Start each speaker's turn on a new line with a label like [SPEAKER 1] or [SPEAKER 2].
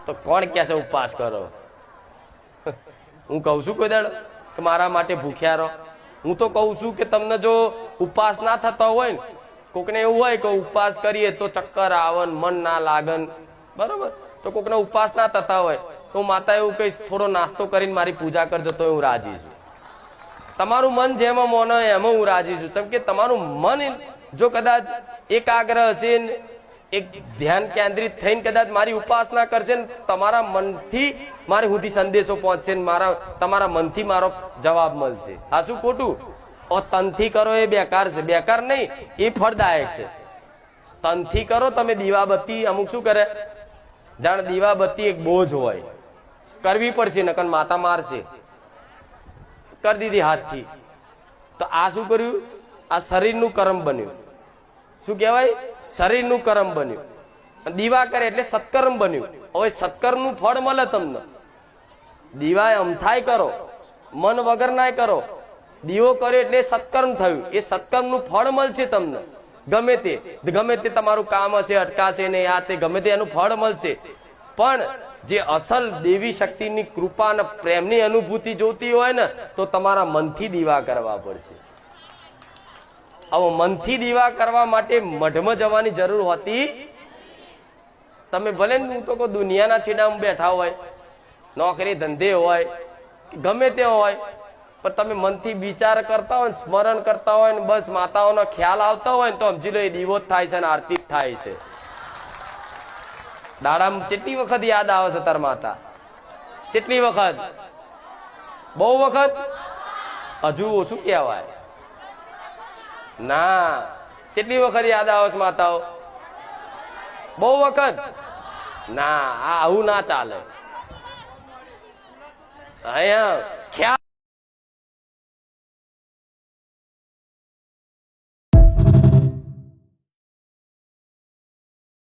[SPEAKER 1] તો કોણ કહે છે ઉપવાસ કરો? હું કહું છું કોઈ દાડો કે મારા માટે ભૂખ્યા રહો? હું તો કહું છું કે તમને જો ઉપવાસ ના થતા હોય ને, કોકને એવું હોય કે ઉપવાસ કરીએ તો ચક્કર આવન, મન ના લાગન, બરોબર, તો કોકને ઉપવાસ ના થતા હોય તો માતા એવું કહીશ થોડો નાસ્તો કરીને મારી પૂજા કરજો તો હું રાજી છું. તમારું મન જેમાં મોનો એમાં હું રાજી છું. કેમ કે તમારું મન જો કદાચ એકાગ્ર હશે, એક ધ્યાન કેન્દ્રિત થઈને કદાચ મારી ઉપાસના કરશે ને, તમારા મનથી મારી સુધી સંદેશો પહોંચશે ને તમારા મનથી મારો જવાબ મળશે. આ શું ખોટું? તનથી કરો એ બેકાર છે. બેકાર નહીં, એ ફળદાયક છે. તનથી કરો તમે દીવાબત્તી, અમુક શું કરે, જાણ દીવાબત્તી એક બોજ હોય, કરવી પડશે નકર માતા મારશે, કરી દીધી હાથથી. તો આ શું કર્યું? આ શરીરનું કર્મ બન્યું. શું કહેવાય? શરીરનું કર્મ બન્યું. દીવા કરે એટલે સત્કર્મ બન્યું. હવે સત્કર્મનું ફળ મળે તમને. દીવા અમથાય કરો, મન વગર ના કરો. દીવો કર્યો એટલે સત્કર્મ થયું. એ સત્કર્મનું ફળ મળશે તમને. ગમે તે તમારું કામ હશે, અટકાશે ને આ તે ગમે તે એનું ફળ મળશે. પણ જે અસલ દેવી શક્તિની કૃપા અને પ્રેમની અનુભૂતિ જોતી હોય ને, તો તમારા મનથી દીવા કરવા પડશે. હવે મનથી દીવા કરવા માટે મઢમાં જવાની જરૂર હોતી. તમે ભલે હું તો કહું દુનિયાના છેડામાં બેઠા હોય, નોકરી ધંધે હોય, ગમે તે હોય, પણ તમે મનથી વિચાર કરતા હોય, સ્મરણ કરતા હોય ને બસ માતાઓનો ખ્યાલ આવતા હોય ને, તો સમજી લો એ દીવો જ થાય છે અને આરતી જ થાય છે. દાડામાં કેટલી વખત યાદ આવે છે તાર માતા? કેટલી વખત? બહુ વખત? હજુ ઓછું કહેવાય ના. કેટલી વખત યાદ આવે છે માતાઓ? બહુ વખત ના. આવું ના ચાલે. અહીંયા ખ્યાલ